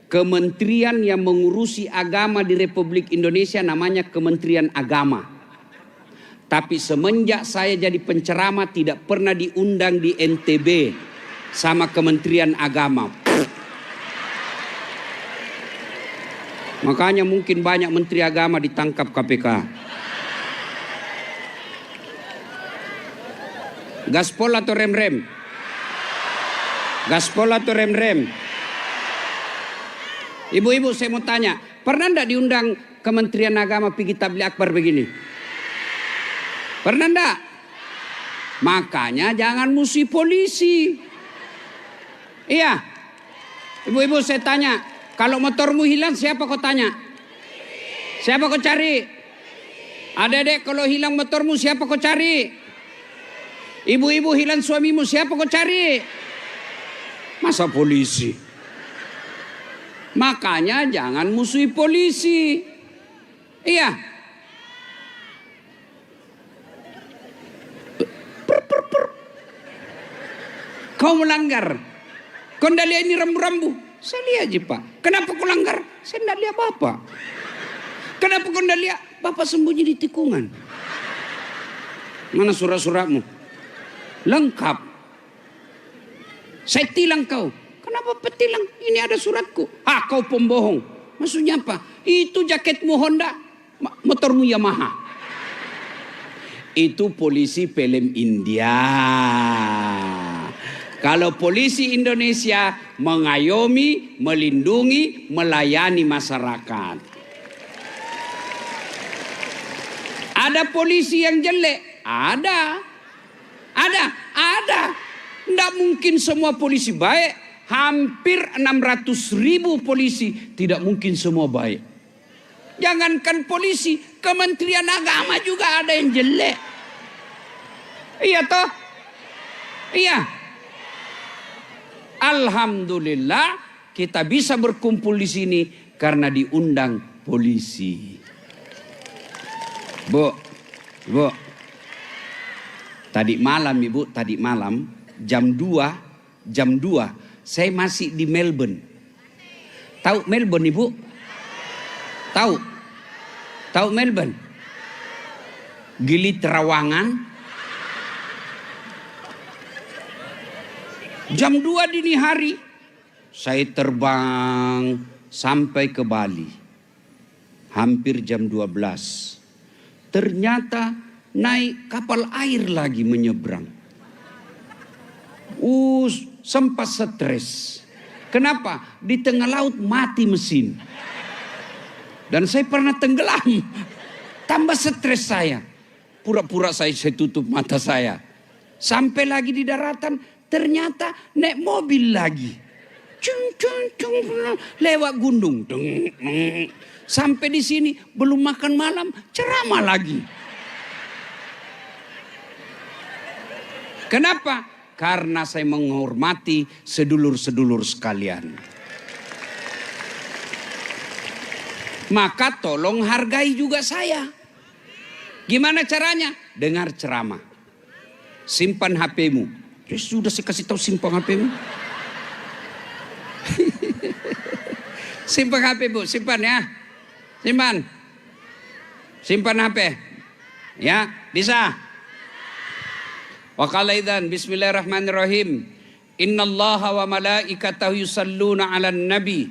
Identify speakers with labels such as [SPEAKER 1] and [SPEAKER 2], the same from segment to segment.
[SPEAKER 1] Kementerian yang mengurusi agama di Republik Indonesia namanya Kementerian Agama. Tapi semenjak saya jadi penceramah tidak pernah diundang di NTB sama Kementerian Agama. Makanya mungkin banyak menteri agama ditangkap KPK. Gaspol atau rem-rem? Gaspol atau rem-rem? Ibu-ibu saya mau tanya, pernah enggak diundang Kementerian Agama pergi tabligh akbar begini? Pernah enggak? Makanya jangan musuh polisi. Iya. Ibu-ibu saya tanya, kalau motormu hilang siapa kau tanya? Siapa kau cari? Adik-adik kalau hilang motormu siapa kau cari? Ibu-ibu hilang suamimu siapa kau cari? Masa polisi? Makanya jangan musuhi polisi. Iya. Kau melanggar. Kau tidak lihat ini rambu-rambu? Saya lihat aja Pak. Kenapa kau langgar? Saya tidak lihat Bapak. Kenapa kau tidak lihat? Bapak sembunyi di tikungan. Mana surat-suratmu? Lengkap. Saya tilang kau. Kenapa petilang? Ini ada suratku. Ah, kau pembohong. Maksudnya apa? Itu jaketmu Honda, motormu Yamaha. Itu polisi film India. Kalau polisi Indonesia mengayomi, melindungi, melayani masyarakat. Ada polisi yang jelek? Ada. Tidak mungkin semua polisi baik. Hampir 600.000 polisi, tidak mungkin semua baik. Jangankan polisi, Kementerian Agama juga ada yang jelek. Iya toh? Iya. Alhamdulillah kita bisa berkumpul di sini karena diundang polisi. Bu. Tadi malam Ibu, jam 2 saya masih di Melbourne. Tahu Melbourne Ibu? Tahu Melbourne? Gili Trawangan. Jam 2 dini hari saya terbang sampai ke Bali. Hampir jam 12. Ternyata naik kapal air lagi menyeberang. Sempat stres. Kenapa? Di tengah laut mati mesin. Dan saya pernah tenggelam. Tambah stres saya. Pura-pura saya tutup mata saya. Sampai lagi di daratan, ternyata naik mobil lagi. Lewat gunung. Sampai di sini belum makan malam, ceramah lagi. Kenapa? Karena saya menghormati sedulur-sedulur sekalian. Maka tolong hargai juga saya. Gimana caranya? Dengar ceramah. Simpan HP-mu. Sudah saya kasih tahu simpan HP-mu. Simpan HP Bu, simpan ya. Simpan HP. Ya, bisa. Wa qala idzan bismillahirrahmanirrahim. Innallaha wa malaikatahu yusalluna 'alan nabi.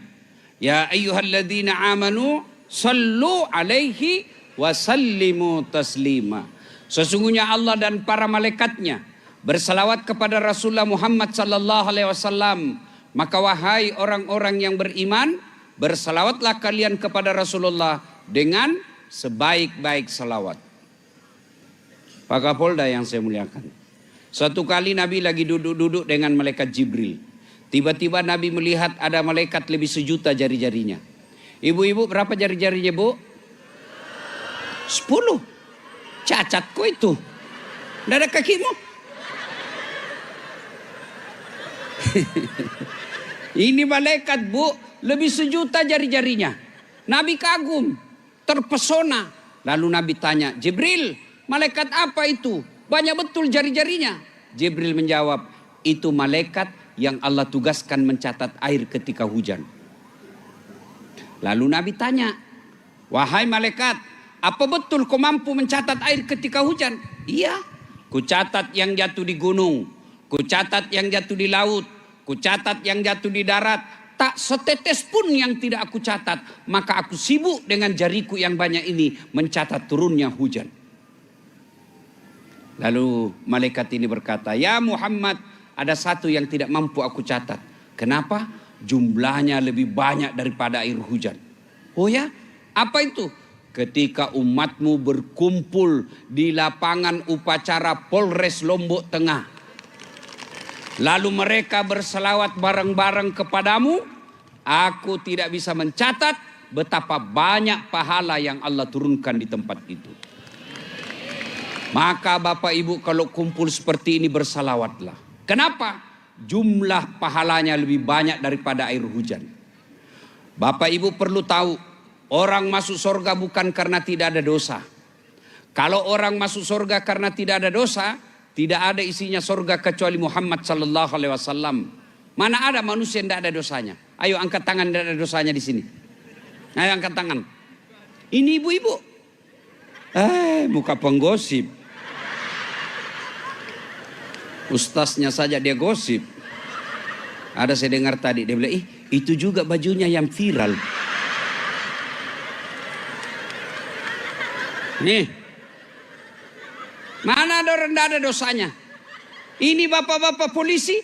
[SPEAKER 1] Ya ayyuhalladzina amanu sallu 'alaihi wa sallimu taslima. Sesungguhnya Allah dan para malaikatnya bersalawat kepada Rasulullah Muhammad sallallahu alaihi wasallam. Maka wahai orang-orang yang beriman, bersalawatlah kalian kepada Rasulullah dengan sebaik-baik salawat. Pak Kapolda yang saya muliakan. Suatu kali Nabi lagi duduk-duduk dengan malaikat Jibril. Tiba-tiba Nabi melihat ada malaikat lebih 1.000.000 jari-jarinya. Ibu-ibu berapa jari-jarinya Bu? 10. Cacat kok itu. Tidak ada kakimu. Ini malaikat Bu, lebih 1.000.000 jari-jarinya. Nabi kagum, terpesona. Lalu Nabi tanya, Jibril, malaikat apa itu? Banyak betul jari-jarinya. Jibril menjawab, itu malaikat yang Allah tugaskan mencatat air ketika hujan. Lalu Nabi tanya, wahai malaikat, apa betul kau mampu mencatat air ketika hujan? Iya, ku catat yang jatuh di gunung, ku catat yang jatuh di laut, ku catat yang jatuh di darat. Tak setetes pun yang tidak aku catat. Maka aku sibuk dengan jariku yang banyak ini mencatat turunnya hujan. Lalu malaikat ini berkata, ya Muhammad, ada satu yang tidak mampu aku catat. Kenapa? Jumlahnya lebih banyak daripada air hujan. Oh ya? Apa itu? Ketika umatmu berkumpul di lapangan upacara Polres Lombok Tengah. Lalu mereka berselawat bareng-bareng kepadamu. Aku tidak bisa mencatat betapa banyak pahala yang Allah turunkan di tempat itu. Maka Bapak Ibu kalau kumpul seperti ini bersalawatlah. Kenapa? Jumlah pahalanya lebih banyak daripada air hujan. Bapak Ibu perlu tahu, orang masuk surga bukan karena tidak ada dosa. Kalau orang masuk surga karena tidak ada dosa, tidak ada isinya surga kecuali Muhammad sallallahu alaihi wasallam. Mana ada manusia yang tidak ada dosanya? Ayo angkat tangan tidak ada dosanya di sini. Ayo angkat tangan. Ini ibu-ibu. Muka penggosip. Ustaznya saja dia gosip. Ada saya dengar tadi dia bilang, itu juga bajunya yang viral. Nih. Mana ada orang tidak ada dosanya? Ini bapak-bapak polisi.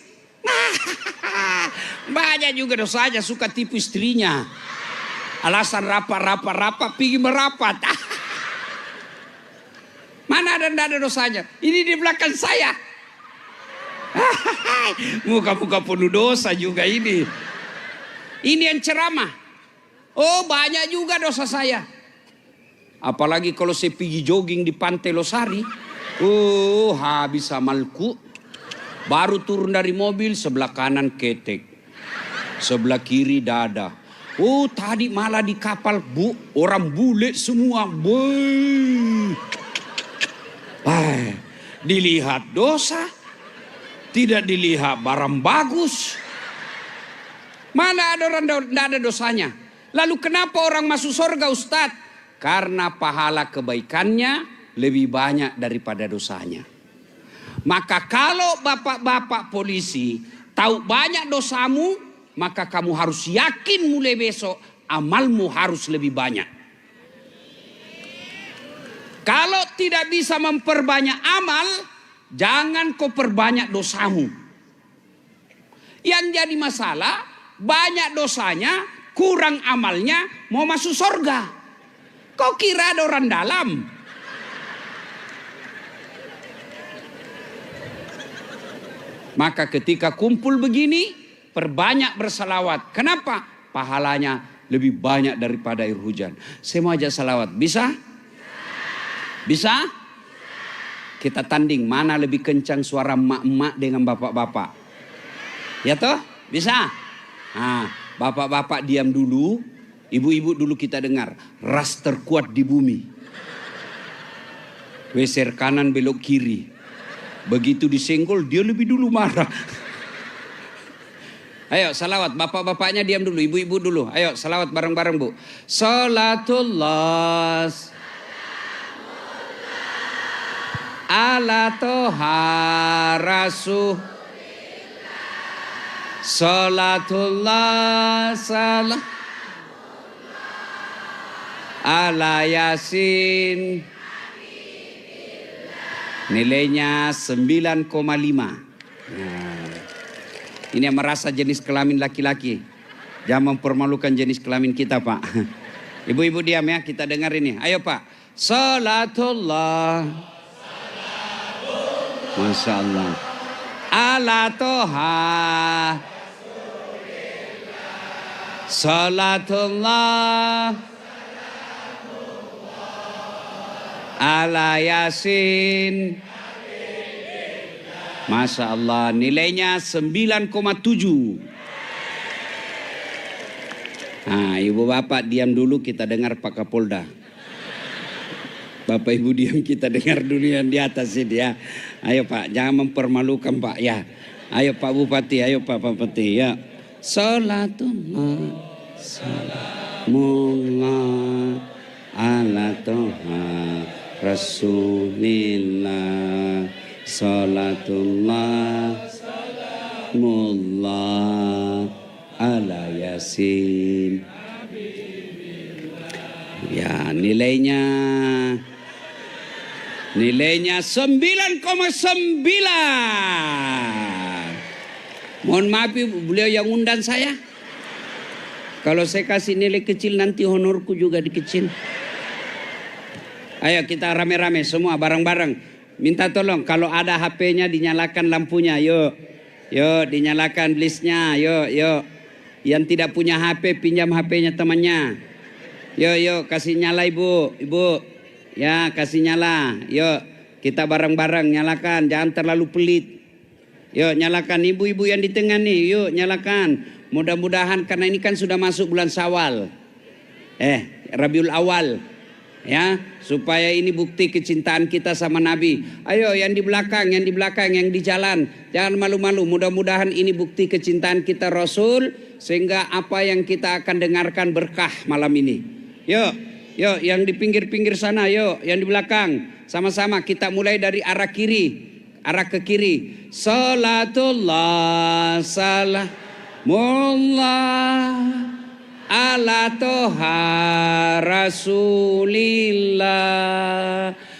[SPEAKER 1] Banyak juga dosanya, suka tipu istrinya. Alasan rapat, pergi merapat. Mana ada tidak ada dosanya? Ini di belakang saya. Muka-muka penuh dosa juga ini. Ini yang ceramah. Oh banyak juga dosa saya. Apalagi kalau saya pergi jogging di Pantai Losari. Habis amalku. Baru turun dari mobil, sebelah kanan ketek, sebelah kiri dada. Tadi malah di kapal orang bule semua. Dilihat dosa, tidak dilihat barang bagus. Mana ada orang tidak ada dosanya? Lalu kenapa orang masuk surga Ustadz? Karena pahala kebaikannya lebih banyak daripada dosanya. Maka kalau bapak-bapak polisi tahu banyak dosamu, maka kamu harus yakin mulai besok amalmu harus lebih banyak. Kalau tidak bisa memperbanyak amal, jangan kau perbanyak dosamu. Yang jadi masalah, banyak dosanya, kurang amalnya, mau masuk surga. Kau kira ada orang dalam? Maka ketika kumpul begini, perbanyak bersalawat. Kenapa? Pahalanya lebih banyak daripada air hujan. Saya mau ajak salawat. Bisa? Bisa? Kita tanding mana lebih kencang suara emak-emak dengan bapak-bapak. Ya toh? Bisa? Nah, bapak-bapak diam dulu. Ibu-ibu dulu kita dengar. Ras terkuat di bumi. Geser kanan belok kiri. Begitu disenggol dia lebih dulu marah. Ayo salawat, bapak-bapaknya diam dulu, ibu-ibu dulu. Ayo salawat bareng-bareng bu. Salatullah ala toha rasul. Salatullah salam ala yasin. Nilainya 9,5. Nah, ini yang merasa jenis kelamin laki-laki. Jangan mempermalukan jenis kelamin kita pak. Ibu-ibu diam ya, kita dengar ini. Ayo pak. Salatullah. Masya Allah. Ala toha. Salatullah. Ala yasin. Masya Allah, nilainya 9,7. Nah ibu bapak diam dulu, kita dengar Pak Kapolda. Bapak ibu diam, kita dengar dulu yang di atas ini ya. Ayo pak, jangan mempermalukan pak ya. Ayo Pak Bupati, ayo Pak Bupati ya. Salatullah. Salam. Mullah ala toha Rasulillah salatullah mullah ala yasin. Ya, nilainya 9,9. Mohon maaf beliau yang undang saya. Kalau saya kasih nilai kecil nanti honorku juga dikecil. Ayo kita rame-rame semua bareng-bareng. Minta tolong kalau ada HP-nya dinyalakan lampunya. Yuk dinyalakan listnya. Yuk. Yang tidak punya HP pinjam HP-nya temannya. Yuk kasih nyala ibu. Ya kasih nyala. Yuk kita bareng-bareng nyalakan. Jangan terlalu pelit. Yuk nyalakan ibu-ibu yang di tengah nih. Yuk nyalakan. Mudah-mudahan karena ini kan sudah masuk bulan Syawal. Rabiul Awal. Ya, supaya ini bukti kecintaan kita sama Nabi. Ayo yang di belakang, yang di jalan. Jangan malu-malu. Mudah-mudahan ini bukti kecintaan kita Rasul. Sehingga apa yang kita akan dengarkan berkah malam ini. Yuk yang di pinggir-pinggir sana. Yuk yang di belakang. Sama-sama kita mulai dari arah ke kiri. Salatullah salamullah ala toha Rasulillah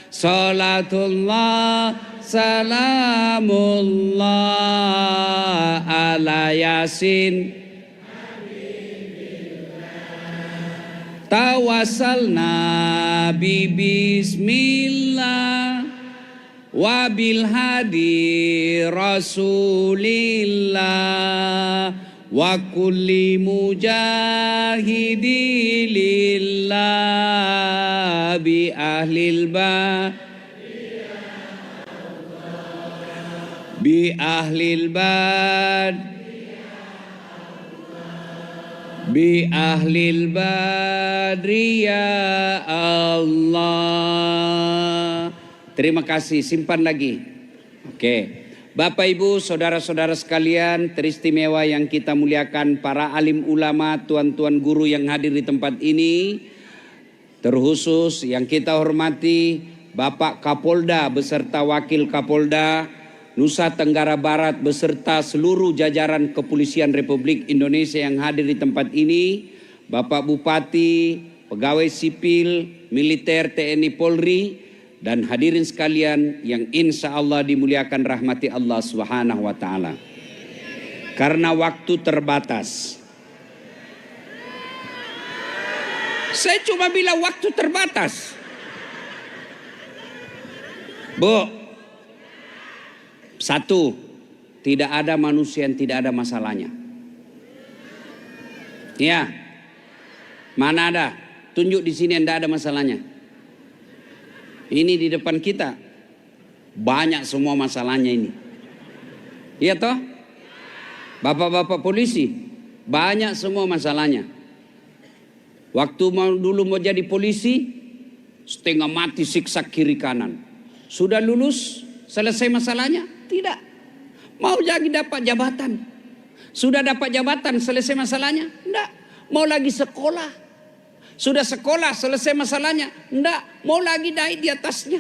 [SPEAKER 1] salatullah salamullah ala yasin. Tawassalna bi bismillah wabil hadi Rasulillah wa kulli mujahidi lillah bi ahlil bad bi ahlil badri ya Allah. Terima kasih, simpan lagi. Oke. Bapak Ibu, saudara-saudara sekalian, teristimewa yang kita muliakan, para alim ulama, tuan-tuan guru yang hadir di tempat ini, terkhusus yang kita hormati Bapak Kapolda beserta Wakil Kapolda Nusa Tenggara Barat beserta seluruh jajaran Kepolisian Republik Indonesia yang hadir di tempat ini, Bapak Bupati, pegawai sipil, militer, TNI, Polri, dan hadirin sekalian yang insya Allah dimuliakan rahmati Allah Subhanahu wa Ta'ala. Karena waktu terbatas, saya cuma bilang waktu terbatas. Bu, satu, tidak ada manusia yang tidak ada masalahnya. Ya, mana ada? Tunjuk di sini yang tidak ada masalahnya. Ini di depan kita banyak semua masalahnya ini. Iya toh? Bapak-bapak polisi banyak semua masalahnya. Waktu dulu mau jadi polisi setengah mati siksa kiri kanan. Sudah lulus selesai masalahnya? Tidak. Mau jadi dapat jabatan. Sudah dapat jabatan selesai masalahnya? Tidak. Mau lagi sekolah. Sudah sekolah selesai masalahnya? Enggak, mau lagi naik di atasnya.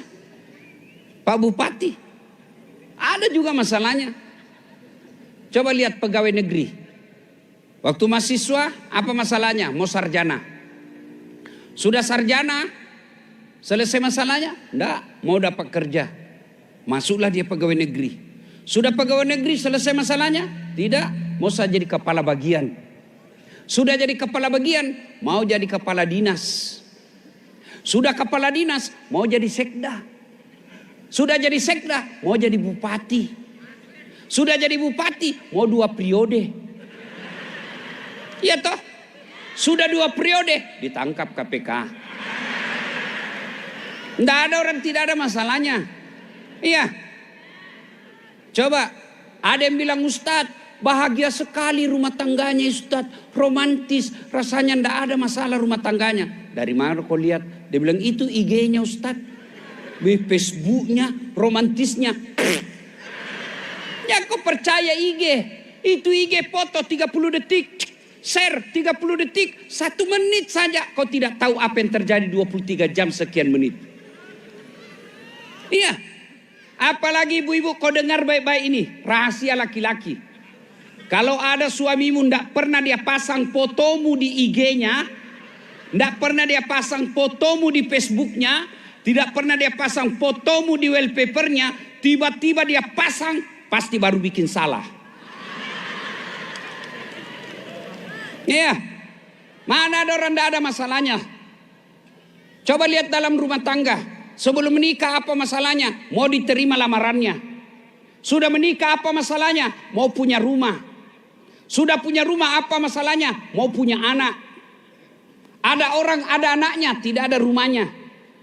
[SPEAKER 1] Pak Bupati, ada juga masalahnya. Coba lihat pegawai negeri. Waktu mahasiswa, apa masalahnya? Mau sarjana. Sudah sarjana, selesai masalahnya? Enggak, mau dapat kerja. Masuklah dia pegawai negeri. Sudah pegawai negeri, selesai masalahnya? Tidak, mau saja jadi kepala bagian. Sudah jadi kepala bagian, mau jadi kepala dinas. Sudah kepala dinas, mau jadi sekda. Sudah jadi sekda, mau jadi bupati. Sudah jadi bupati, mau 2 periode. Iya toh? Sudah 2 periode, ditangkap KPK. Tidak ada orang tidak ada masalahnya. Iya. Coba, ada yang bilang Ustadz, bahagia sekali rumah tangganya Ustaz, romantis, rasanya ndak ada masalah rumah tangganya. Dari mana kau lihat? Dia bilang itu IG-nya Ustaz, Facebooknya, romantisnya. Ya kau percaya IG? Itu IG foto 30 detik, share 30 detik, 1 menit saja. Kau tidak tahu apa yang terjadi 23 jam sekian menit. Iya. Apalagi ibu-ibu, kau dengar baik-baik ini. Rahasia laki-laki. Kalau ada suamimu tidak pernah dia pasang fotomu di IG-nya, tidak pernah dia pasang fotomu di Facebook-nya, tidak pernah dia pasang fotomu di wallpaper-nya, tiba-tiba dia pasang, pasti baru bikin salah. Iya. Mana ada orang tidak ada masalahnya. Coba lihat dalam rumah tangga. Sebelum menikah apa masalahnya? Mau diterima lamarannya. Sudah menikah apa masalahnya? Mau punya rumah. Sudah punya rumah apa masalahnya? Mau punya anak. Ada orang ada anaknya, tidak ada rumahnya.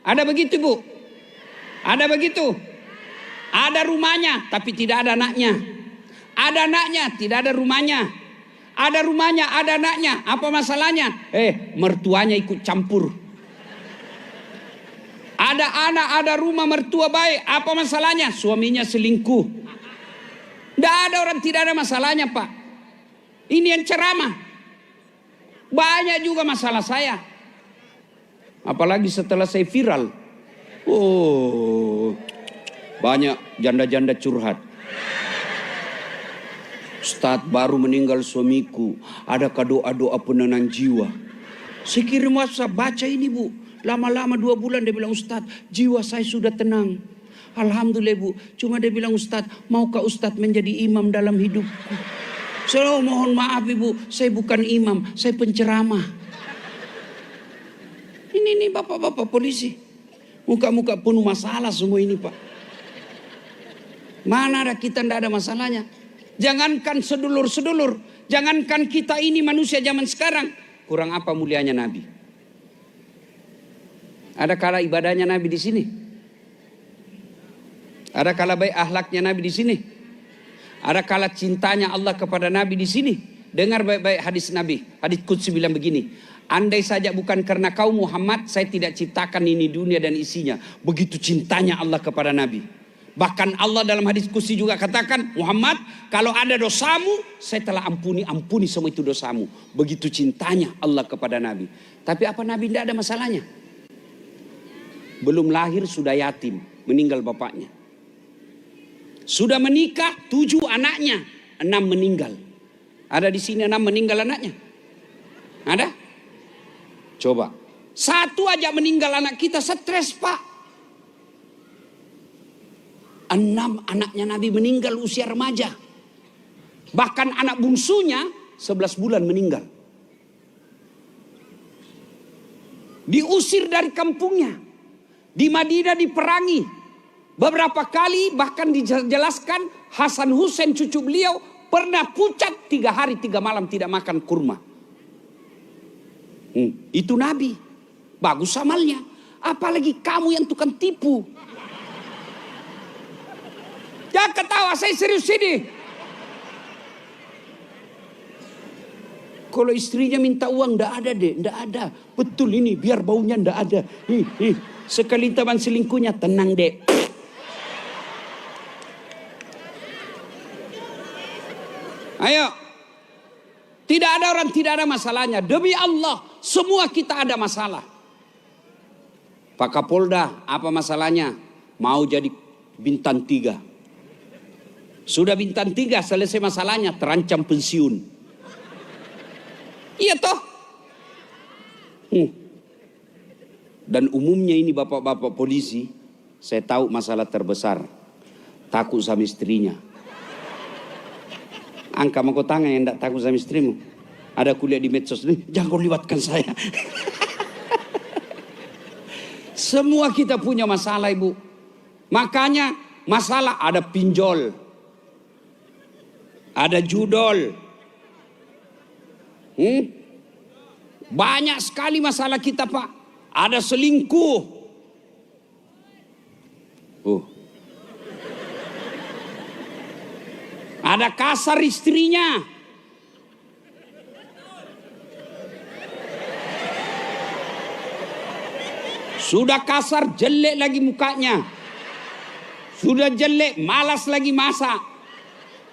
[SPEAKER 1] Ada begitu, Bu? Ada begitu? Ada rumahnya tapi tidak ada anaknya. Ada anaknya, tidak ada rumahnya. Ada rumahnya, ada anaknya. Apa masalahnya? Mertuanya ikut campur. Ada anak, ada rumah, mertua baik. Apa masalahnya? Suaminya selingkuh. Tidak ada orang tidak ada masalahnya, Pak. Ini yang ceramah. Banyak juga masalah saya. Apalagi setelah saya viral. Oh, banyak janda-janda curhat. Ustadz, baru meninggal suamiku. Adakah doa-doa penenang jiwa? Saya kirim WhatsApp, baca ini, Bu. Lama-lama 2 bulan dia bilang, Ustadz, jiwa saya sudah tenang. Alhamdulillah, Bu. Cuma dia bilang, Ustadz, maukah Ustadz menjadi imam dalam hidupku? Saya mohon maaf, Ibu, saya bukan imam, saya penceramah. Ini bapak-bapak polisi. Muka-muka penuh masalah semua ini, Pak. Mana ada kita tidak ada masalahnya. Jangankan sedulur-sedulur, jangankan kita ini manusia zaman sekarang, kurang apa mulianya Nabi? Ada kala ibadahnya Nabi di sini. Ada kala baik akhlaknya Nabi di sini. Ada kala cintanya Allah kepada Nabi di sini. Dengar baik-baik hadis Nabi. Hadis Qudsi bilang begini. Andai saja bukan karena kau Muhammad, saya tidak ciptakan ini dunia dan isinya. Begitu cintanya Allah kepada Nabi. Bahkan Allah dalam hadis Qudsi juga katakan, Muhammad, kalau ada dosamu, saya telah ampuni semua itu dosamu. Begitu cintanya Allah kepada Nabi. Tapi apa Nabi tidak ada masalahnya? Belum lahir sudah yatim, meninggal bapaknya. Sudah menikah 7 anaknya, 6 meninggal. Ada di sini 6 meninggal anaknya? Ada? Coba. 1 aja meninggal anak kita, stres, Pak. 6 anaknya Nabi meninggal usia remaja. Bahkan anak bungsunya 11 bulan meninggal. Diusir dari kampungnya. Di Madinah diperangi. Beberapa kali bahkan dijelaskan Hasan Hussein cucu beliau pernah pucat 3 hari 3 malam tidak makan kurma. Itu Nabi. Bagus amalnya. Apalagi kamu yang tukang tipu. Jangan ketawa, saya serius ini. Kalau istrinya minta uang, ndak ada deh, ndak ada. Betul ini, biar baunya ndak ada. Sekali teman selingkuhnya, tenang deh. Ayo, tidak ada orang tidak ada masalahnya. Demi Allah, semua kita ada masalah. Pak Kapolda, apa masalahnya? Mau jadi bintang 3. Sudah bintang 3 selesai masalahnya, terancam pensiun. Iya toh? Dan umumnya ini bapak-bapak polisi, saya tahu masalah terbesar. Takut sama istrinya. Angka mangkok tangan yang tidak takut sama istrimu. Ada kuliah di medsos ini, jangan kau libatkan saya. Semua kita punya masalah, Ibu. Makanya masalah ada pinjol. Ada judol. Banyak sekali masalah kita, Pak. Ada selingkuh. Ada kasar istrinya. Sudah kasar, jelek lagi mukanya. Sudah jelek, malas lagi masak.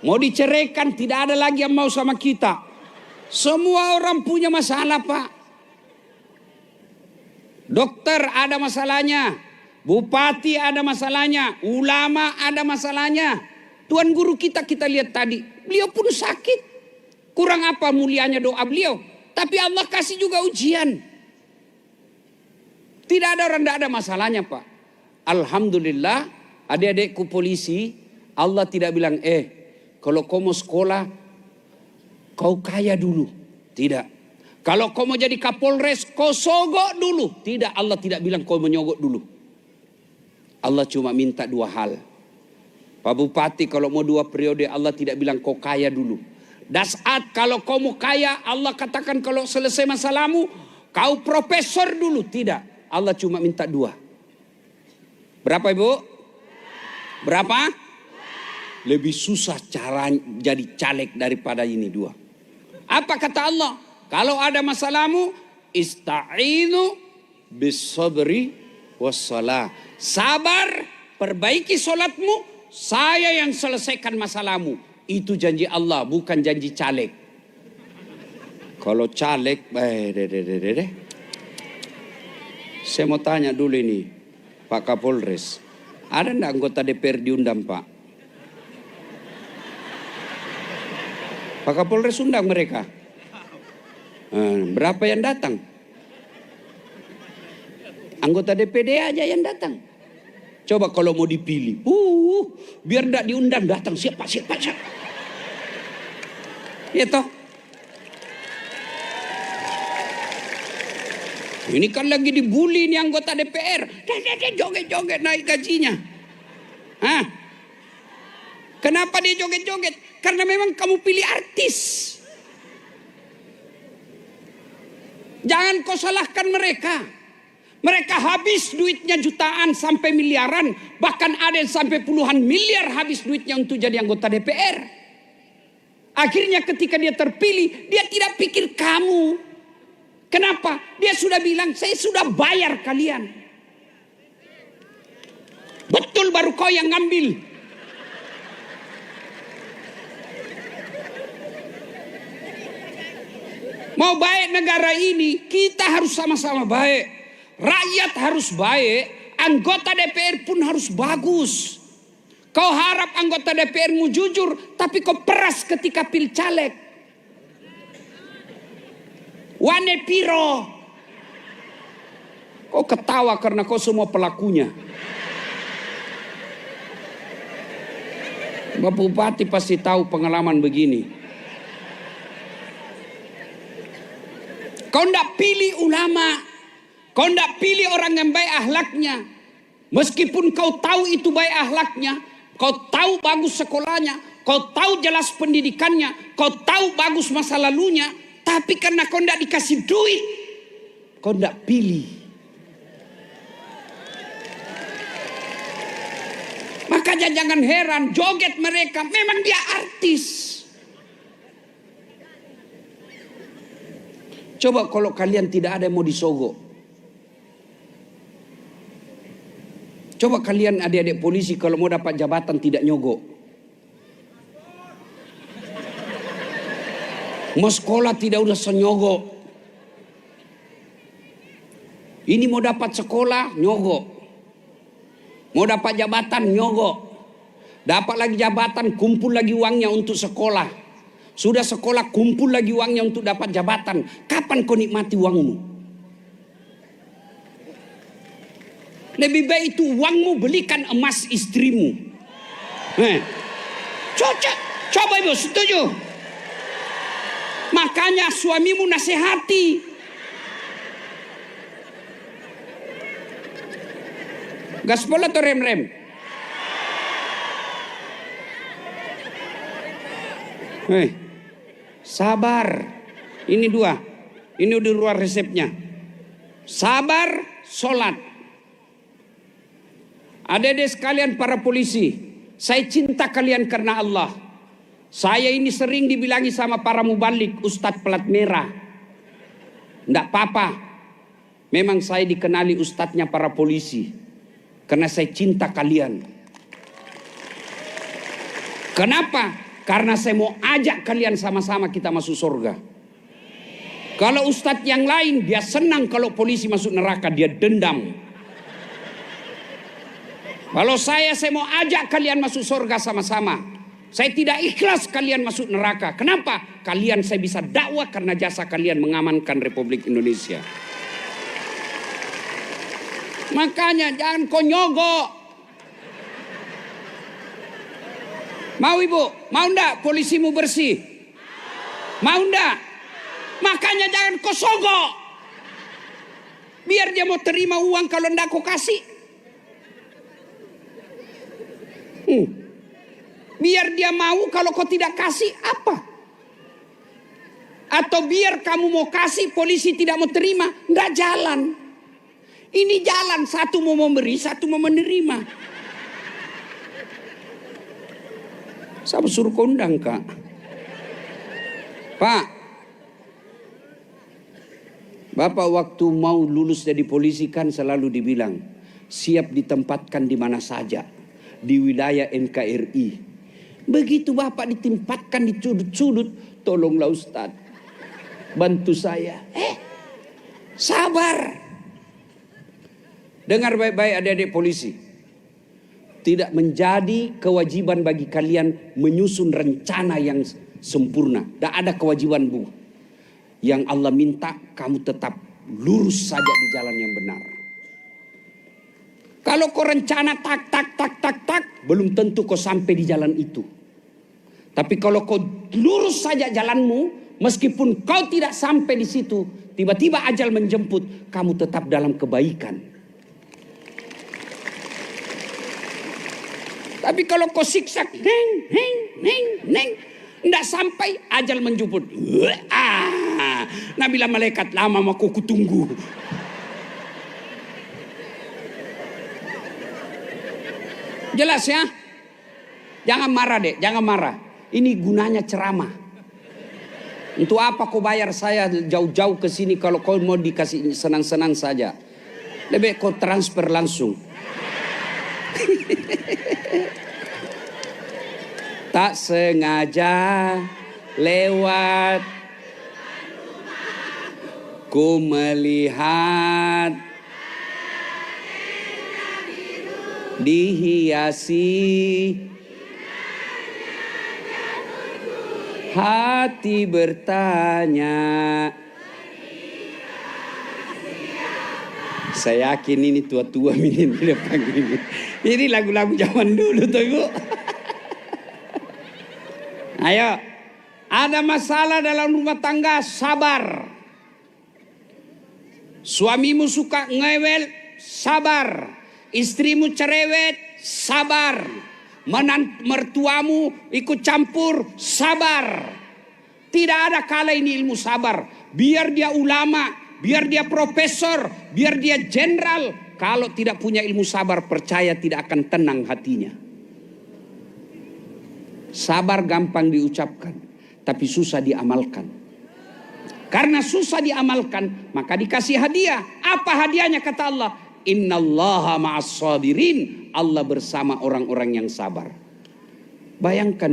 [SPEAKER 1] Mau diceraikan, tidak ada lagi yang mau sama kita. Semua orang punya masalah, Pak. Dokter ada masalahnya, bupati ada masalahnya, ulama ada masalahnya. Tuan guru kita lihat tadi, beliau pun sakit. Kurang apa mulianya doa beliau? Tapi Allah kasih juga ujian. Tidak ada orang tidak ada masalahnya, Pak. Alhamdulillah, adik-adikku polisi, Allah tidak bilang, kalau kau mau sekolah, kau kaya dulu. Tidak. Kalau kau mau jadi Kapolres, kau sogok dulu. Tidak, Allah tidak bilang kau menyogok dulu. Allah cuma minta dua hal. Pak Bupati kalau mau 2 periode, Allah tidak bilang kau kaya dulu. Dasat kalau kau mau kaya, Allah katakan kalau selesai masalahmu, kau profesor dulu. Tidak, Allah cuma minta 2. Berapa Ibu? Berapa? Lebih susah cara jadi caleg daripada ini 2. Apa kata Allah? Kalau ada masalahmu, ista'inu bis-sabri was-salah. Sabar, perbaiki solatmu, saya yang selesaikan masalahmu. Itu janji Allah, bukan janji caleg. Kalau caleg, saya mau tanya dulu ini, Pak Kapolres, ada enggak anggota DPR diundang, Pak? Pak Kapolres undang mereka. Berapa yang datang? Anggota DPD aja yang datang. Coba kalau mau dipilih, biar enggak diundang datang siapa. Ya toh. Ini kan lagi dibully nih anggota DPR. Joget-joget naik gajinya. Hah? Kenapa dia joget-joget? Karena memang kamu pilih artis. Jangan kau salahkan mereka. Mereka habis duitnya jutaan sampai miliaran. Bahkan ada yang sampai puluhan miliar habis duitnya untuk jadi anggota DPR. Akhirnya ketika dia terpilih, dia tidak pikir kamu. Kenapa? Dia sudah bilang, saya sudah bayar kalian. Betul baru kau yang ngambil. Mau baik negara ini, kita harus sama-sama baik. Rakyat harus baik, anggota DPR pun harus bagus. Kau harap anggota DPR-mu jujur, tapi kau peras ketika pil caleg. Wane piro. Kau ketawa karena kau semua pelakunya. Bapak Bupati pasti tahu pengalaman begini. Kau ndak pilih ulama, kau ndak pilih orang yang baik akhlaknya. Meskipun kau tahu itu baik akhlaknya, kau tahu bagus sekolahnya, kau tahu jelas pendidikannya, kau tahu bagus masa lalunya, tapi karena kau ndak dikasih duit, kau ndak pilih. Makanya jangan heran joget mereka, memang dia artis. Coba kalau kalian tidak ada yang mau disogok. Coba kalian adik-adik polisi kalau mau dapat jabatan tidak nyogok. Mau sekolah tidak udah senyogok. Ini mau dapat sekolah nyogok. Mau dapat jabatan nyogok. Dapat lagi jabatan kumpul lagi uangnya untuk sekolah. Sudah sekolah kumpul lagi uangnya untuk dapat jabatan. Kapan kau nikmati uangmu? Lebih baik itu uangmu belikan emas istrimu. Coba Ibu setuju? Makanya suamimu nasihati. Gaspol atau rem-rem? Sabar. Ini 2. Ini udah luar resepnya. Sabar, sholat. Adik-adik sekalian para polisi, saya cinta kalian karena Allah. Saya ini sering dibilangi sama para mubalik, Ustadz pelat merah. Nggak apa-apa. Memang saya dikenali ustadznya para polisi. Karena saya cinta kalian. Kenapa? Karena saya mau ajak kalian sama-sama kita masuk surga. Kalau ustadz yang lain dia senang kalau polisi masuk neraka, dia dendam. Kalau saya mau ajak kalian masuk surga sama-sama. Saya tidak ikhlas kalian masuk neraka. Kenapa? Kalian saya bisa dakwah karena jasa kalian mengamankan Republik Indonesia. Makanya jangan kau nyogok. Mau ibu? Mau ndak polisimu bersih? Mau ndak? Makanya jangan kau sogok. Biar dia mau terima uang kalau ndak kau kasih. Biar dia mau kalau kau tidak kasih apa? Atau biar kamu mau kasih polisi tidak mau terima, nggak jalan. Ini jalan, satu mau memberi, satu mau menerima. Saya suruh kondang kak. Pak, Bapak waktu mau lulus jadi polisi kan selalu dibilang siap ditempatkan di mana saja di wilayah NKRI. Begitu Bapak ditempatkan di sudut-sudut, tolonglah Ustaz, bantu saya. Sabar. Dengar baik-baik adik-adik polisi. Tidak menjadi kewajiban bagi kalian menyusun rencana yang sempurna. Tidak ada kewajiban bu. Yang Allah minta kamu tetap lurus saja di jalan yang benar. Kalau kau rencana tak, belum tentu kau sampai di jalan itu. Tapi kalau kau lurus saja jalanmu, meskipun kau tidak sampai di situ, tiba-tiba ajal menjemput, kamu tetap dalam kebaikan. Tapi kalau kau siksak, neng, tidak sampai ajal menjemput. Nabilah malaikat lama aku kutunggu. Jelas ya? Jangan marah deh, jangan marah. Ini gunanya ceramah. Untuk apa kau bayar saya jauh-jauh ke sini kalau kau mau dikasih senang-senang saja? Lebih kau transfer langsung. Tak sengaja lewat, ku melihat dihiasi hati bertanya. Saya yakin ini tua-tua ini di depan ini. Ini lagu-lagu zaman dulu tuh ibu. Ayo, ada masalah dalam rumah tangga, sabar. Suamimu suka ngewel, sabar. Istrimu cerewet, sabar. Mertuamu ikut campur, sabar. Tidak ada kala ini ilmu sabar. Biar dia ulama, biar dia profesor, biar dia jenderal, kalau tidak punya ilmu sabar, percaya tidak akan tenang hatinya. Sabar gampang diucapkan, tapi susah diamalkan. Karena susah diamalkan, maka dikasih hadiah. Apa hadiahnya kata Allah? Innallaha ma'as sabirin. Allah bersama orang-orang yang sabar. Bayangkan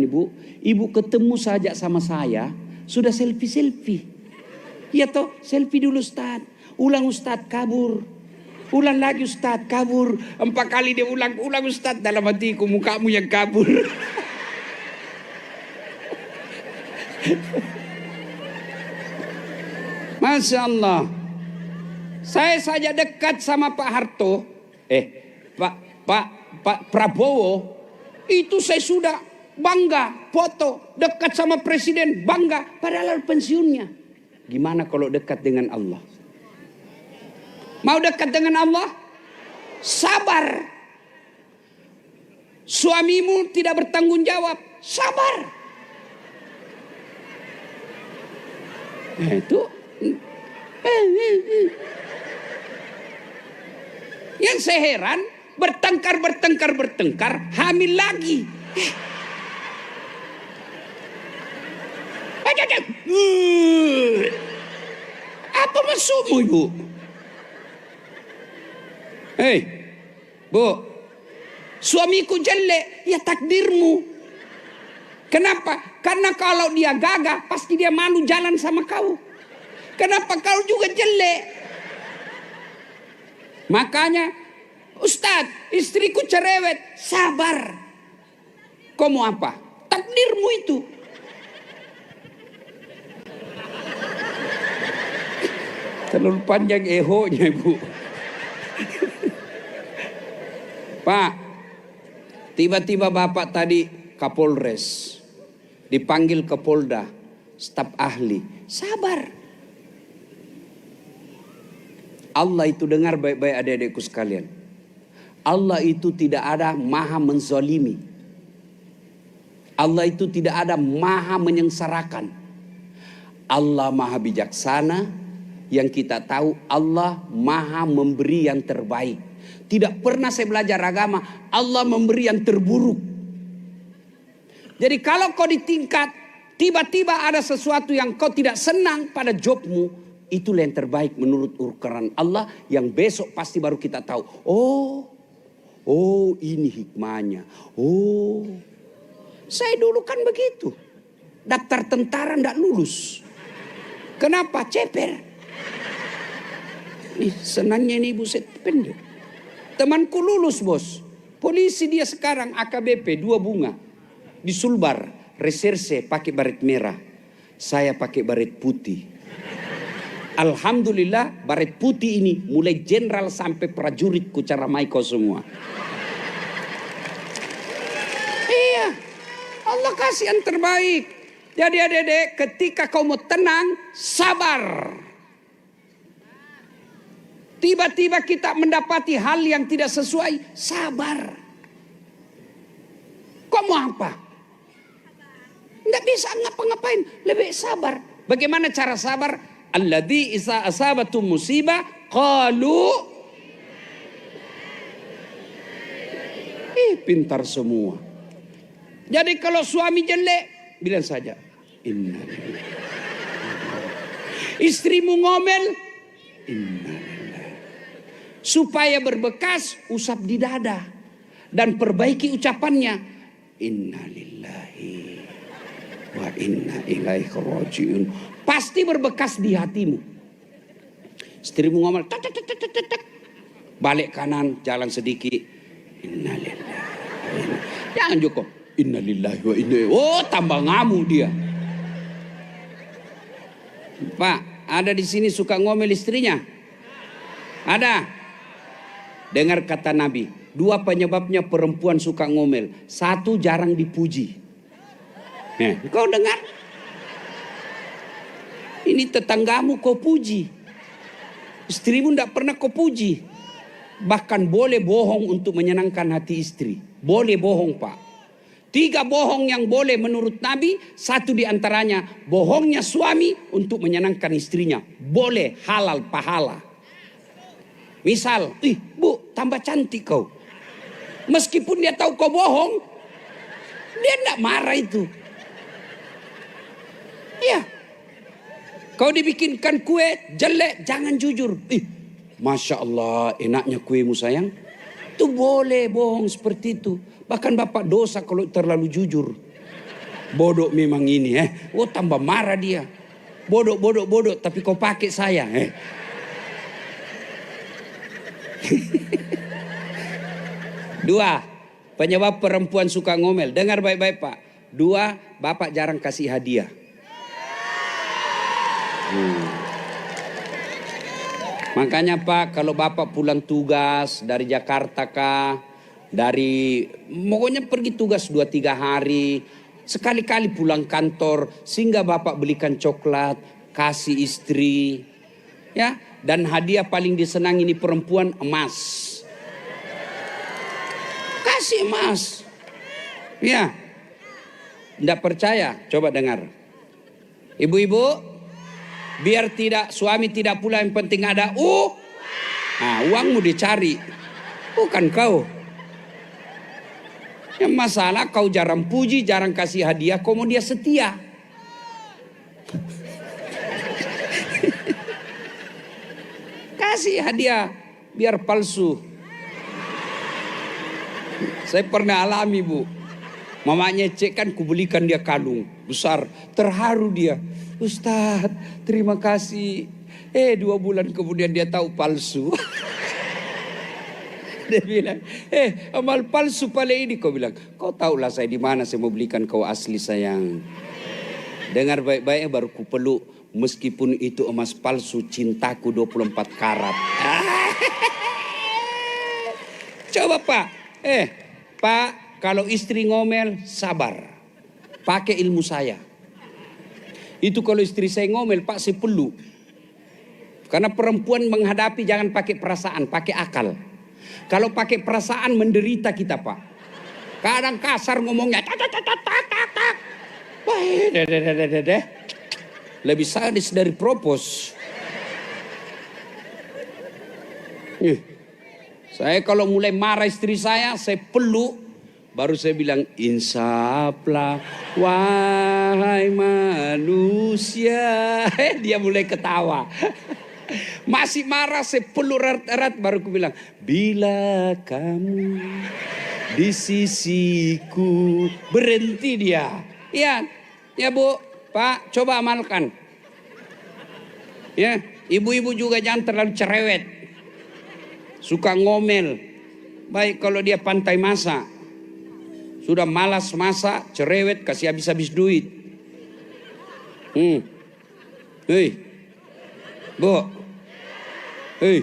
[SPEAKER 1] ibu ketemu saja sama saya, sudah selfie-selfie. Iya toh, selfie dulu Ustaz. Ulang Ustaz, kabur. Ulang lagi Ustaz, kabur. 4 kali dia ulang Ustaz. Dalam hatiku, mukamu yang kabur. Masya Allah. Saya saja dekat sama Pak Harto. Pak Prabowo. Itu saya sudah bangga. Foto dekat sama presiden, bangga. Padahal pensiunnya. Gimana kalau dekat dengan Allah? Mau dekat dengan Allah? Sabar. Suamimu tidak bertanggung jawab, sabar. Itu yang saya heran, bertengkar, hamil lagi. Apa maksudmu ibu? Bu, suamiku jelek, ya takdirmu. Kenapa? Karena kalau dia gagah, pasti dia malu jalan sama kau. Kenapa kau juga jelek? Makanya, Ustadz, istriku cerewet. Sabar. Kau mau apa? Takdirmu itu. Terlalu panjang ehonya, Ibu. Pak, tiba-tiba Bapak tadi Kapolres, dipanggil ke Polda, staf ahli. Sabar. Allah itu, dengar baik-baik adik-adikku sekalian. Allah itu tidak ada maha menzalimi. Allah itu tidak ada maha menyengsarakan. Allah maha bijaksana. Yang kita tahu Allah maha memberi yang terbaik. Tidak pernah saya belajar agama Allah memberi yang terburuk. Jadi kalau kau ditingkat, tiba-tiba ada sesuatu yang kau tidak senang pada jobmu, itulah yang terbaik menurut ukuran Allah, yang besok pasti baru kita tahu. Oh ini hikmahnya. Oh, saya dulu kan begitu. Daftar tentara ndak lulus. Kenapa? Ceper. Nih, senangnya ini buset pendek. Temanku lulus, bos. Polisi dia sekarang AKBP 2 bunga. Di Sulbar, reserse pakai baret merah. Saya pakai baret putih. Alhamdulillah baret putih ini mulai jenderal sampai prajurit ku cara maiko semua. Iya, Allah kasih yang terbaik. Jadi adik-adik, ketika kau mau tenang, sabar. Tiba-tiba kita mendapati hal yang tidak sesuai, sabar. Kau mau apa? Nggak bisa ngapa-ngapain, lebih sabar. Bagaimana cara sabar? Alladzi isa asabatu musibah qalu. Pintar semua. Jadi kalau suami jelek, bilang saja innalillahi. Istrimu ngomel, innalillahi. Supaya berbekas, usap di dada dan perbaiki ucapannya, innalillahi wa inna ilaihi rajiun. Pasti berbekas di hatimu. Istrimu ngomel, tek, tek, tek, tek, tek. Balik kanan, jalan sedikit, innalillahi. Jangan cukup, innalillahi wa inna ilaihi. Oh, tambah ngamuk dia. Pak, ada di sini suka ngomel istrinya? Ada. Dengar kata Nabi, 2 penyebabnya perempuan suka ngomel. 1, jarang dipuji. Kau dengar? Ini tetanggamu kau puji. Istrimu tidak pernah kau puji. Bahkan boleh bohong untuk menyenangkan hati istri. Boleh bohong, Pak. 3 bohong yang boleh menurut Nabi. 1 diantaranya bohongnya suami untuk menyenangkan istrinya. Boleh, halal, pahala. Misal, Bu, tambah cantik kau. Meskipun dia tahu kau bohong, dia tidak marah itu. Iya. Kau dibikinkan kue jelek, jangan jujur. Masya Allah, enaknya kuemu sayang. Itu boleh bohong seperti itu. Bahkan bapak dosa kalau terlalu jujur. Bodoh memang ini. Oh, tambah marah dia. Bodoh, tapi kau pakai saya. 2, penyebab perempuan suka ngomel. Dengar baik-baik, Pak. 2, bapak jarang kasih hadiah. Makanya Pak, kalau bapak pulang tugas dari Jakarta kah, pokoknya pergi tugas 2-3 hari, sekali-kali pulang kantor, sehingga bapak belikan coklat, kasih istri, ya. Dan hadiah paling disenangi ini perempuan, emas. Kasih emas. Ya. Tidak percaya? Coba dengar. Ibu-ibu, biar suami tidak pula, yang penting ada uangmu dicari. Bukan kau. Yang masalah kau jarang puji, jarang kasih hadiah, kau mau dia setia. Kasih hadiah biar palsu. Saya pernah alami, Bu. Mamanya cek kan kubelikan dia kalung besar. Terharu dia. Ustadz, terima kasih. 2 bulan kemudian dia tahu palsu. Dia bilang, amal palsu pada ini. Kau bilang, kau tahulah saya di mana saya mau belikan kau asli sayang. Dengar baik-baiknya baru ku peluk. Meskipun itu emas palsu, cintaku 24 karat. Coba Pak. Pak, kalau istri ngomel, sabar. Pakai ilmu saya. Itu kalau istri saya ngomel, Pak, saya peluk. Karena perempuan menghadapi jangan pakai perasaan, pakai akal. Kalau pakai perasaan menderita kita, Pak. Kadang kasar ngomongnya. Wah, lebih sadis dari propos. Saya kalau mulai marah istri saya peluk. Baru saya bilang, insaflah wahai manusia. Dia mulai ketawa. Masih marah, saya peluk erat-erat. Baru aku bilang, bila kamu di sisiku. Berhenti dia. Iya, ya Bu, Pak, coba amalkan. Ya, ibu-ibu juga jangan terlalu cerewet. Suka ngomel. Baik kalau dia pandai masak. Sudah malas masak, cerewet, kasih habis-habis duit. Hei, Bu. Hei,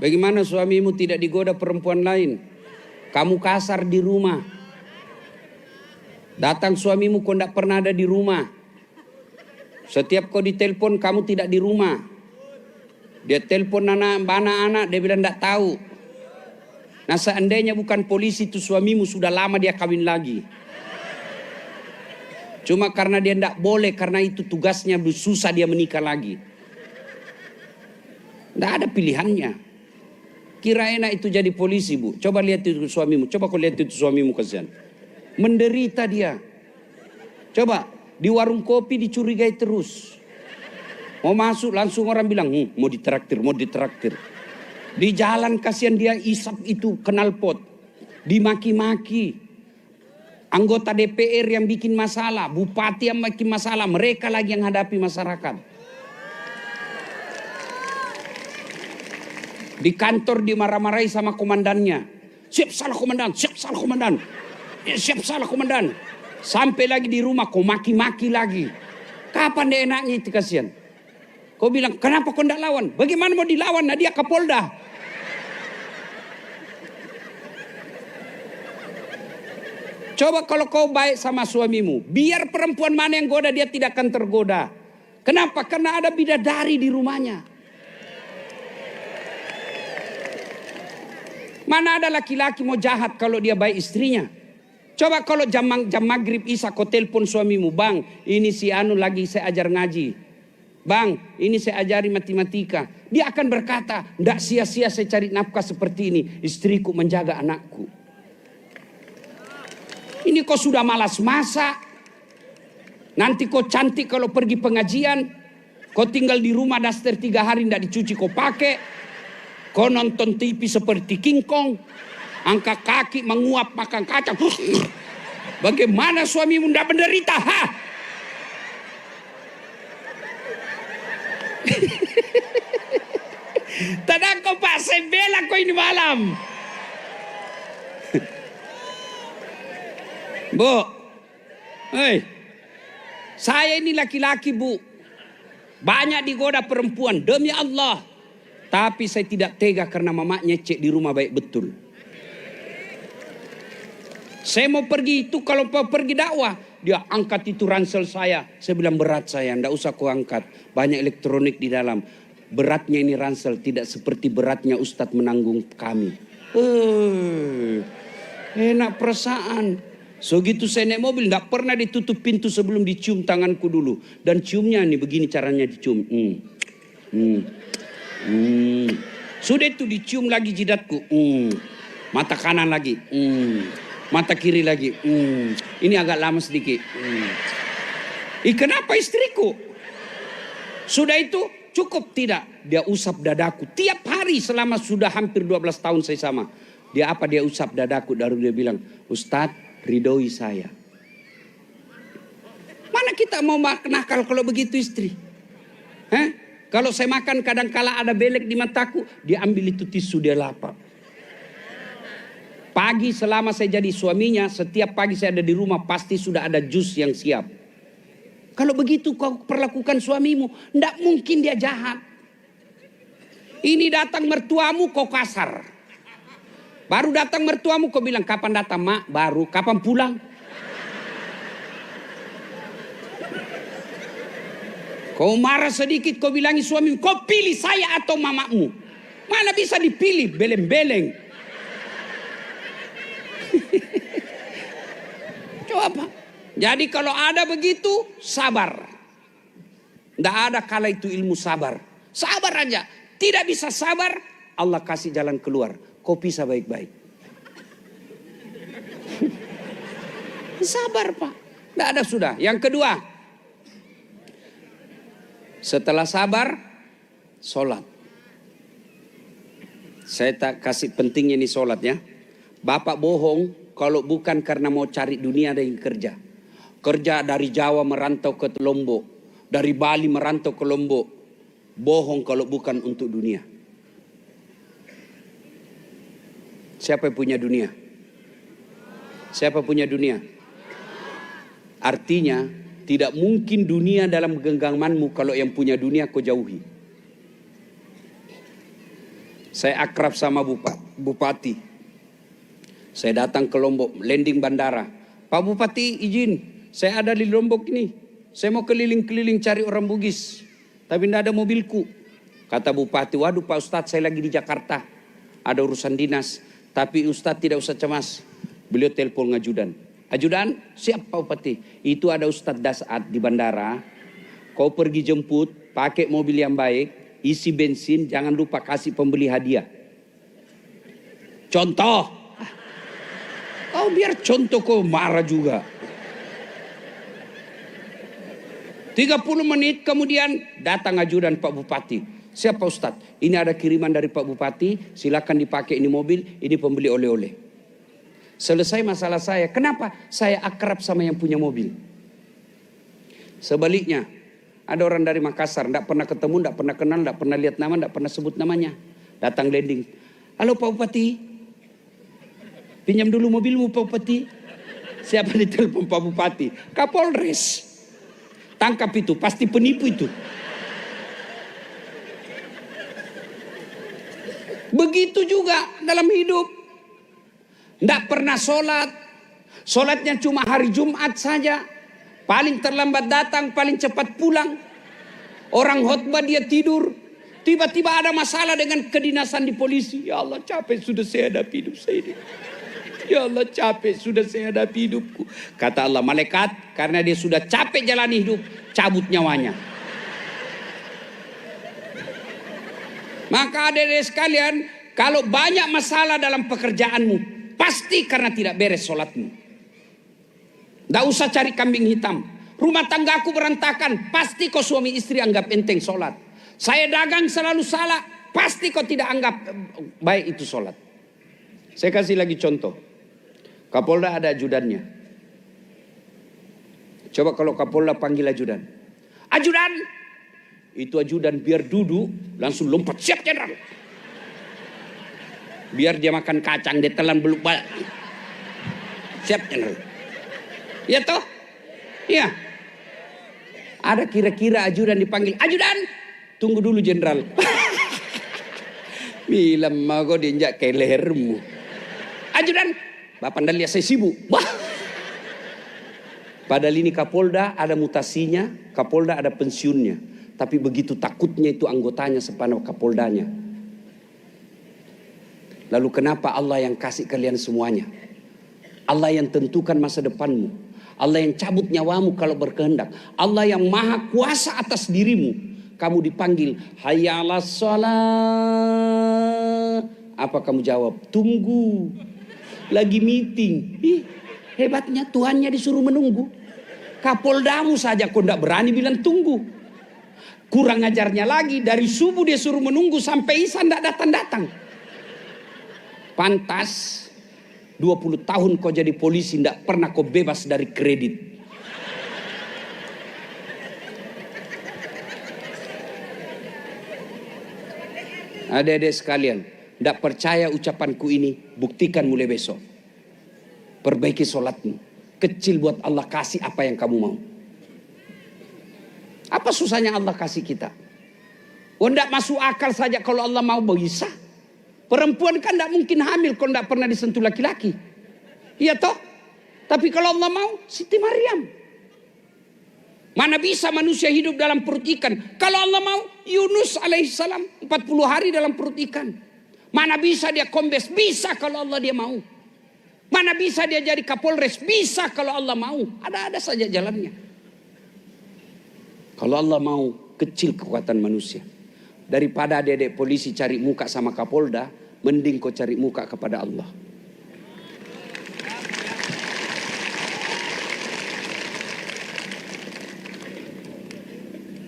[SPEAKER 1] bagaimana suamimu tidak digoda perempuan lain? Kamu kasar di rumah. Datang suamimu kau tidak pernah ada di rumah. Setiap kau ditelepon kamu tidak di rumah. Dia telepon anak-anak, dia bilang tidak tahu. Nah seandainya bukan polisi itu suamimu sudah lama dia kawin lagi. Cuma karena dia tidak boleh, karena itu tugasnya, susah dia menikah lagi. Tidak ada pilihannya. Kira enak itu jadi polisi, Bu. Coba lihat itu suamimu. Coba kau lihat itu suamimu kasihan. Menderita dia. Coba di warung kopi dicurigai terus. Mau masuk langsung orang bilang, mau ditraktir, mau ditraktir. Di jalan kasihan dia isap itu knalpot. Dimaki-maki. Anggota DPR yang bikin masalah. Bupati yang bikin masalah. Mereka lagi yang hadapi masyarakat. Di kantor dimarah-marahi sama komandannya. Siap salah komandan, siap salah komandan. Siap salah komandan. Sampai lagi di rumah kau maki-maki lagi. Kapan dia enaknya itu kasihan? Kau bilang, kenapa kau tidak lawan? Bagaimana mau dilawan? Nah dia Kapolda. Coba kalau kau baik sama suamimu, biar perempuan mana yang goda dia tidak akan tergoda. Kenapa? Karena ada bidadari di rumahnya. Mana ada laki-laki mau jahat kalau dia baik istrinya? Coba kalau jam maghrib isya kau telepon suamimu, bang, ini si Anu lagi saya ajar ngaji. Bang, ini saya ajari matematika. Dia akan berkata, tidak sia-sia saya cari nafkah seperti ini. Istriku menjaga anakku. Ini kau sudah malas masak. Nanti kau cantik kalau pergi pengajian. Kau tinggal di rumah daster 3 hari tidak dicuci kau pakai. Kau nonton TV seperti King Kong. Angkat kaki menguap makan kacang. Bagaimana suamimu tidak menderita? Tenang kau Pak, saya bela kau ini malam. Bu, saya ini laki-laki Bu. Banyak digoda perempuan, demi Allah. Tapi saya tidak tega karena mamanya cek di rumah baik betul. Saya mau pergi itu, kalau mau pergi dakwah, dia angkat itu ransel saya. Saya bilang berat saya, ndak usah kau angkat. Banyak elektronik di dalam. Beratnya ini ransel, tidak seperti beratnya Ustadz menanggung kami. Enak perasaan. So gitu saya naik mobil, ndak pernah ditutup pintu sebelum dicium tanganku dulu. Dan ciumnya nih begini caranya dicium. Sudah itu dicium lagi jidatku. Mata kanan lagi. Mata kiri lagi. Ini agak lama sedikit. Kenapa istriku? Sudah itu cukup tidak? Dia usap dadaku. Tiap hari selama sudah hampir 12 tahun saya sama. Dia usap dadaku. Baru dia bilang, Ustadz, ridhoi saya. Mana kita mau nakal kalau begitu istri? Kalau saya makan kadang kala ada belek di mataku, dia ambil itu tisu, dia lap. Pagi selama saya jadi suaminya, setiap pagi saya ada di rumah pasti sudah ada jus yang siap. Kalau begitu kau perlakukan suamimu, tidak mungkin dia jahat. Ini datang mertuamu kau kasar. Baru datang mertuamu kau bilang kapan datang mak, baru kapan pulang. Kau marah sedikit kau bilangi suamimu, kau pilih saya atau mamamu. Mana bisa dipilih, beleng-beleng. Coba. Jadi kalau ada begitu, sabar. Tidak ada kala itu ilmu sabar. Sabar aja. Tidak bisa sabar, Allah kasih jalan keluar. Kau pisah baik-baik. Sabar Pak. Tidak ada sudah. Yang kedua. Setelah sabar, sholat. Saya tak kasih pentingnya ini sholat ya. Bapak bohong kalau bukan karena mau cari dunia dan kerja. Kerja dari Jawa merantau ke Lombok. Dari Bali merantau ke Lombok. Bohong kalau bukan untuk dunia. Siapa yang punya dunia? Siapa punya dunia? Artinya tidak mungkin dunia dalam genggamanmu kalau yang punya dunia kau jauhi. Saya akrab sama Bupati. Saya datang ke Lombok, landing bandara. Pak Bupati izin, saya ada di Lombok ini. Saya mau keliling-keliling cari orang Bugis. Tapi tidak ada mobilku. Kata Bupati, waduh Pak Ustadz saya lagi di Jakarta. Ada urusan dinas. Tapi Ustadz tidak usah cemas. Beliau telepon ngajudan. Ajudan, siap Pak Bupati. Itu ada Ustadz Dasat di bandara. Kau pergi jemput, pakai mobil yang baik, isi bensin, jangan lupa kasih pembeli hadiah. Contoh. Kau biar contoh kau marah juga. 30 menit kemudian datang ajudan Pak Bupati. Siap Pak Ustadz, ini ada kiriman dari Pak Bupati, silakan dipakai ini mobil, ini pembeli oleh-oleh. Selesai masalah saya. Kenapa? Saya akrab sama yang punya mobil. Sebaliknya, ada orang dari Makassar, tidak pernah ketemu, tidak pernah kenal, tidak pernah lihat nama, tidak pernah sebut namanya. Datang landing. Halo Pak Bupati. Pinjam dulu mobilmu Pak Bupati. Siapa ditelepon Pak Bupati? Kapolres. Tangkap itu, pasti penipu itu. Begitu juga dalam hidup. Tidak pernah sholat. Sholatnya cuma hari Jumat saja. Paling terlambat datang, paling cepat pulang. Orang khotbah dia tidur. Tiba-tiba ada masalah dengan kedinasan di polisi. Ya Allah capek sudah saya hadapi hidup saya ini. Ya Allah capek sudah saya hadapi hidupku. Kata Allah malaikat karena dia sudah capek jalani hidup. Cabut nyawanya. Maka adik-adik sekalian. Kalau banyak masalah dalam pekerjaanmu. Pasti karena tidak beres sholatmu. Tidak usah cari kambing hitam. Rumah tanggaku berantakan. Pasti kau suami istri anggap enteng sholat. Saya dagang selalu salah. Pasti kau tidak anggap baik itu sholat. Saya kasih lagi contoh. Kapolda ada ajudannya. Coba kalau Kapolda panggil ajudan. Ajudan! Itu ajudan biar duduk. Langsung lompat. Siap jenderal. Biar dia makan kacang, dia telan belum balik. Siap jenderal. Ya toh? Iya. Ada kira-kira ajudan dipanggil. Ajudan! Tunggu dulu jenderal. Bilang mau kau diinjak ke lehermu. Ajudan! Bapak anda lihat saya sibuk. Wah. Padahal ini Kapolda ada mutasinya. Kapolda ada pensiunnya. Tapi begitu takutnya itu anggotanya sepanjang Kapoldanya. Lalu kenapa Allah yang kasih kalian semuanya? Allah yang tentukan masa depanmu. Allah yang cabut nyawamu kalau berkehendak. Allah yang maha kuasa atas dirimu. Kamu dipanggil, hayya 'alas shalah. Apa kamu jawab? Tunggu. Lagi meeting. Hebatnya Tuhannya disuruh menunggu. Kapoldamu saja kau tidak berani bilang tunggu. Kurang ajarnya lagi, dari subuh dia suruh menunggu sampai isya tidak datang-datang. Pantas 20 tahun kau jadi polisi, tidak pernah kau bebas dari kredit. Adik-adik sekalian, tidak percaya ucapanku ini, buktikan mulai besok. Perbaiki sholatmu. Kecil buat Allah, kasih apa yang kamu mau. Apa susahnya Allah kasih kita? Oh, tidak masuk akal saja kalau Allah mau bisa. Perempuan kan tidak mungkin hamil kalau tidak pernah disentuh laki-laki. Iya toh? Tapi kalau Allah mau, Siti Maryam. Mana bisa manusia hidup dalam perut ikan? Kalau Allah mau, Yunus alaihissalam 40 hari dalam perut ikan. Mana bisa dia kombes? Bisa kalau Allah dia mau. Mana bisa dia jadi Kapolres? Bisa kalau Allah mau. Ada saja jalannya. Kalau Allah mau, kecil kekuatan manusia. Daripada adik-adik polisi cari muka sama Kapolda, mending kau cari muka kepada Allah.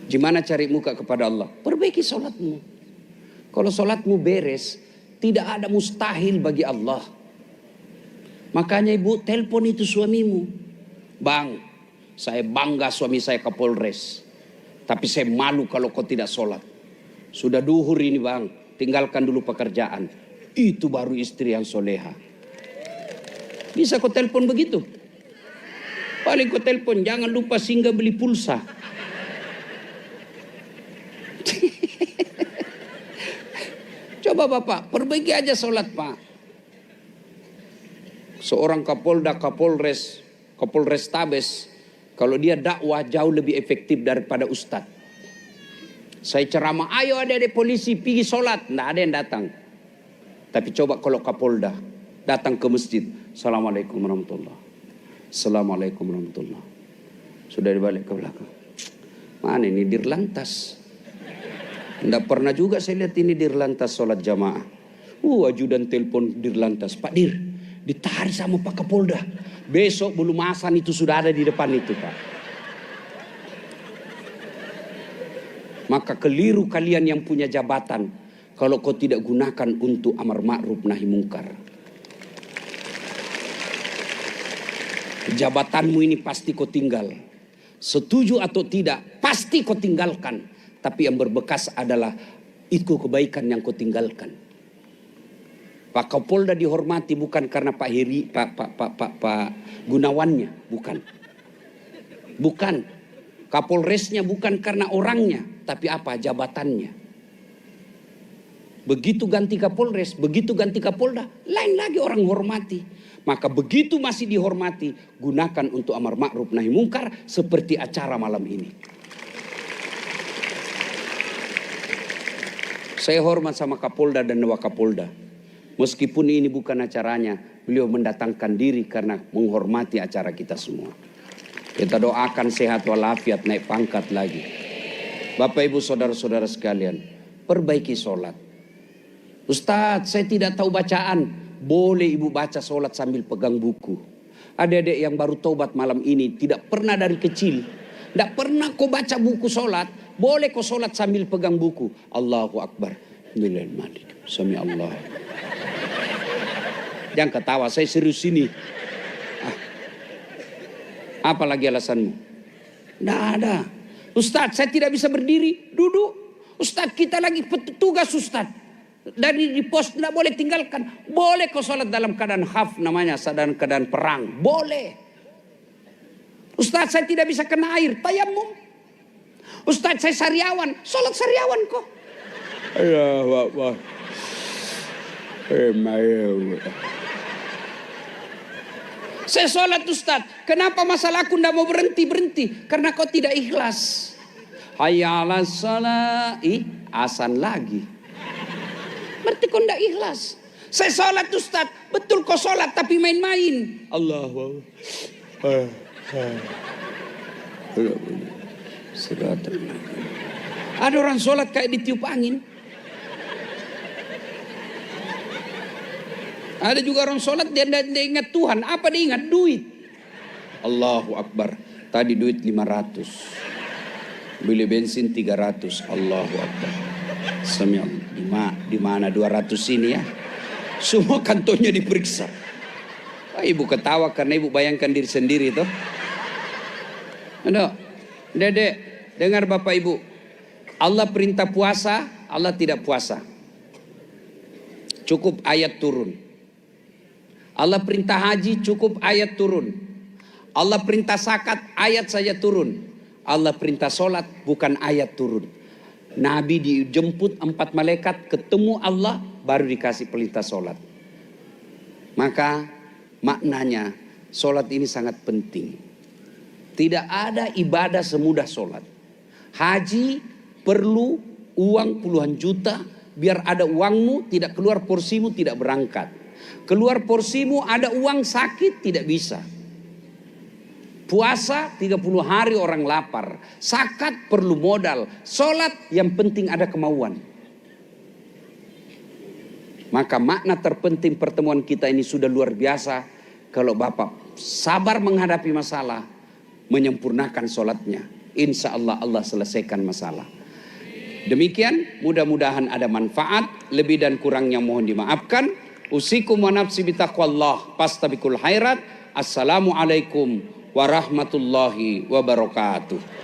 [SPEAKER 1] Gimana cari muka kepada Allah? Perbaiki sholatmu. Kalau sholatmu beres, tidak ada mustahil bagi Allah. Makanya ibu telepon itu suamimu. Bang, saya bangga suami saya Kapolres. Tapi saya malu kalau kau tidak sholat. Sudah duhur ini bang, tinggalkan dulu pekerjaan. Itu baru istri yang soleha. Bisa kau telepon begitu? Paling kau telepon, jangan lupa singgah beli pulsa. Coba bapak, perbaiki aja sholat pak. Seorang Kapolda, Kapolres, Kapolres Tabes, kalau dia dakwah jauh lebih efektif daripada ustadz. Saya ceramah, ayo adik-adik polisi pergi sholat. Tidak ada yang datang. Tapi coba kalau Kapolda datang ke masjid. Assalamualaikum warahmatullahi. Assalamualaikum warahmatullahi. Sudah dibalik ke belakang. Mana ini dirlantas? Tidak pernah juga saya lihat ini dirlantas sholat jamaah. Ajudan telepon dirlantas. Pak Dir, ditarik sama Pak Kapolda. Besok bulu masan itu sudah ada di depan itu Pak. Maka keliru kalian yang punya jabatan kalau kau tidak gunakan untuk amar ma'ruf nahi mungkar. Jabatanmu ini pasti kau tinggal. Setuju atau tidak, pasti kau tinggalkan. Tapi yang berbekas adalah itu kebaikan yang kau tinggalkan. Pak Kapolda dihormati bukan karena Pak Gunawannya, bukan. Bukan. Kapolresnya bukan karena orangnya, tapi apa? Jabatannya. Begitu ganti Kapolres, begitu ganti Kapolda, lain lagi orang hormati. Maka begitu masih dihormati, gunakan untuk amar ma'ruf nahi mungkar seperti acara malam ini. Saya hormat sama Kapolda dan Wakapolda. Meskipun ini bukan acaranya, beliau mendatangkan diri karena menghormati acara kita semua. Kita doakan sehat walafiat, naik pangkat lagi. Bapak ibu saudara-saudara sekalian, perbaiki sholat. Ustadz, saya tidak tahu bacaan. Boleh ibu baca sholat sambil pegang buku. Adik-adik yang baru taubat malam ini, tidak pernah dari kecil, tidak pernah kau baca buku sholat. Boleh kau sholat sambil pegang buku. Allahu Akbar. Alhamdulillah malik. Sami Allah. Jangan ketawa, saya serius ini. Apa lagi alasanmu? Tidak ada. Ustadz, saya tidak bisa berdiri, duduk. Ustadz, kita lagi tugas Ustadz. Dari di pos tidak boleh tinggalkan. Boleh kau sholat dalam keadaan khaf namanya, dalam keadaan perang. Boleh. Ustadz, saya tidak bisa kena air, tayamum. Ustadz, saya sariawan, sholat sariawan kok. Allahu Akbar. Saya sholat Ustaz. Kenapa masalahku tidak mau berhenti? Karena kau tidak ikhlas. Hayya 'alas shalah. Asan lagi. Berarti kau tidak ikhlas. Saya sholat Ustaz. Betul kau sholat tapi main-main. Allahu Akbar. Ada orang sholat kayak ditiup angin. Ada juga orang sholat dia ingat Tuhan. Apa dia ingat? Duit. Allahu Akbar. Tadi duit 500. Beli bensin 300. Allahu Akbar. Di mana 200 ini ya? Semua kantornya diperiksa. Oh, ibu ketawa karena ibu bayangkan diri sendiri tuh. Aduh, Dedek, dengar Bapak Ibu. Allah perintah puasa, Allah tidak puasa. Cukup ayat turun. Allah perintah haji, cukup ayat turun. Allah perintah zakat, ayat saja turun. Allah perintah sholat, bukan ayat turun. Nabi dijemput 4 malaikat, ketemu Allah, baru dikasih perintah sholat. Maka maknanya sholat ini sangat penting. Tidak ada ibadah semudah sholat. Haji perlu uang puluhan juta, biar ada uangmu, tidak keluar porsimu, tidak berangkat. Keluar porsimu, ada uang sakit, tidak bisa. Puasa 30 hari orang lapar. Zakat perlu modal. Sholat yang penting ada kemauan. Maka makna terpenting pertemuan kita ini sudah luar biasa. Kalau Bapak sabar menghadapi masalah, menyempurnakan sholatnya, insya Allah Allah selesaikan masalah. Demikian, mudah-mudahan ada manfaat. Lebih dan kurangnya mohon dimaafkan. Usikum wa nafsi bitaqwallah pastabikul khairat. Assalamualaikum warahmatullahi wabarakatuh.